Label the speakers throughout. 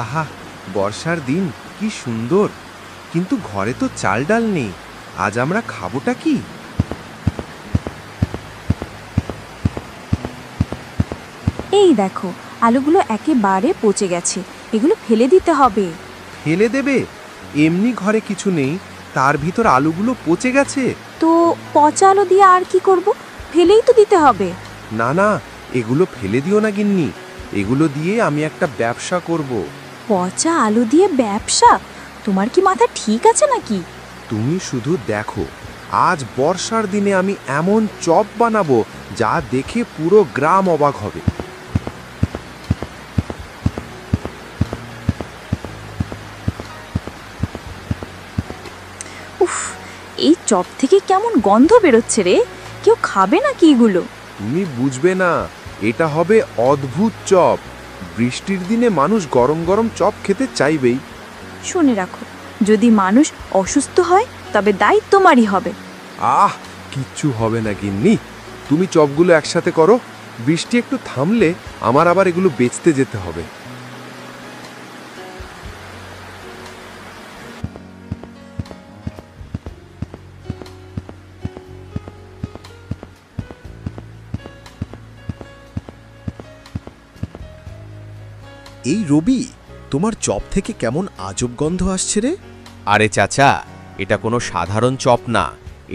Speaker 1: আহা, বর্ষার দিন কি সুন্দর, কিন্তু ঘরে তো চাল ডাল নেই। আজ আমরা খাবোটা কি?
Speaker 2: এই দেখো, আলুগুলো একেবারে পচে গেছে, এগুলো ফেলে দিতে হবে।
Speaker 1: ফেলে দেবে? এমনি ঘরে কিছু নেই, তার ভিতর আলুগুলো পচে গেছে।
Speaker 2: তো পচা আলু দিয়ে আর কি করব? ফেলেই তো দিতে হবে।
Speaker 1: না না, এগুলো ফেলে দিও না গিন্নি, এগুলো দিয়ে আমি একটা ব্যবসা করব।
Speaker 2: পচা আলু দিয়ে ব্যবসা? তোমার কি মাথা ঠিক আছে নাকি?
Speaker 1: তুমি শুধু দেখো, আজ বর্ষার দিনে আমি এমন চপ বানাবো যা দেখে পুরো গ্রাম অবাক হবে।
Speaker 2: উফ, এই চপ থেকে কেমন গন্ধ বেরোচ্ছে রে। কেউ খাবে নাকি এগুলো?
Speaker 1: তুমি বুঝবে না, এটা হবে অদ্ভুত চপ। বৃষ্টির দিনে মানুষ গরম গরম চপ খেতে চাইবেই।
Speaker 2: শুনে রাখো, যদি মানুষ অসুস্থ হয় তবে দায় তোমারই হবে।
Speaker 1: আহ, কিচ্ছু হবে না গিন্নি, তুমি চপগুলো একসাথে করো। বৃষ্টি একটু থামলে আমার আবার এগুলো বেচতে যেতে হবে।
Speaker 3: এই রবি, তোমার চপ থেকে কেমন আজব গন্ধ আসছে রে?
Speaker 4: আরে চাচা, এটা কোনো সাধারণ চপ না,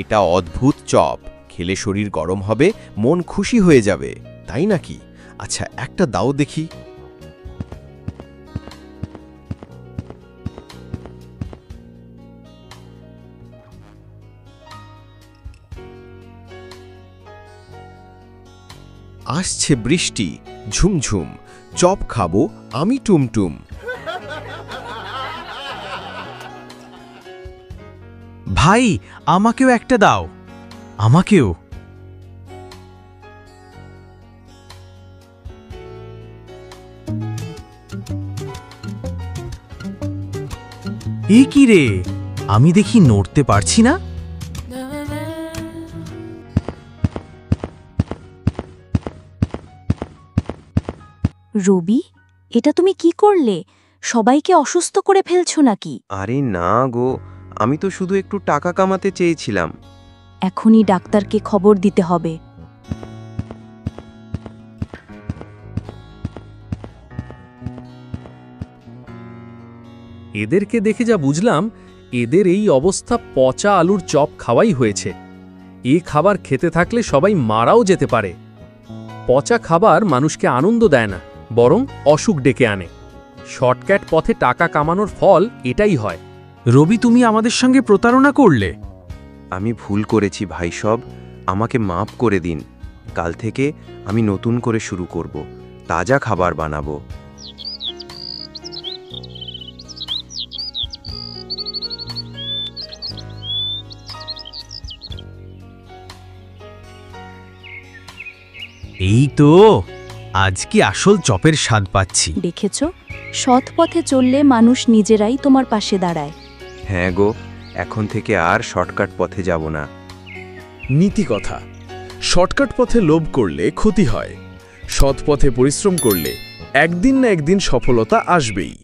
Speaker 4: এটা অদ্ভুত চপ। খেলে শরীর গরম হবে, মন খুশি হয়ে যাবে।
Speaker 3: তাই নাকি? আচ্ছা, একটা দাও দেখি। আসছে বৃষ্টি, ঝুমঝুম, চপ খাবো আমি টুমটুম।
Speaker 5: ভাই, আমাকেও একটা দাও, আমাকেও। এ কি রে, আমি দেখি নড়তে পারছি না।
Speaker 2: রবি, এটা তুমি কি করলে? সবাইকে অসুস্থ করে ফেলছো নাকি?
Speaker 1: আরে না গো, আমি তো শুধু একটু টাকা কামাতে চেয়েছিলাম।
Speaker 2: এখনই ডাক্তারকে খবর দিতে হবে।
Speaker 6: এদেরকে দেখে যা বুঝলাম, এদের এই অবস্থা পচা আলুর চপ খাওয়াই হয়েছে। এই খাবার খেতে থাকলে সবাই মারাও যেতে পারে। পচা খাবার মানুষকে আনন্দ দেয় না, বরং অসুখ ডেকে আনে। শর্টকাট পথে টাকা কামানোর ফল এটাই হয়।
Speaker 5: রবি, তুমি আমাদের সঙ্গে প্রতারণা করলে।
Speaker 1: আমি ভুল করেছি ভাই, সব আমাকে মাফ করে দিন। কাল থেকে আমি নতুন করে শুরু করব, তাজা খাবার বানাবো।
Speaker 5: এই তো, আজ কি আসল চপের স্বাদ পাচ্ছি।
Speaker 2: দেখেছো, সৎ পথে চললে মানুষ নিজেরাই তোমার পাশে দাঁড়ায়।
Speaker 1: হ্যাঁ গো, এখন থেকে আর শর্টকাট পথে যাব না।
Speaker 3: নীতি কথা, শর্টকাট পথে লোভ করলে ক্ষতি হয়, সৎ পথে পরিশ্রম করলে একদিন না একদিন সফলতা আসবেই।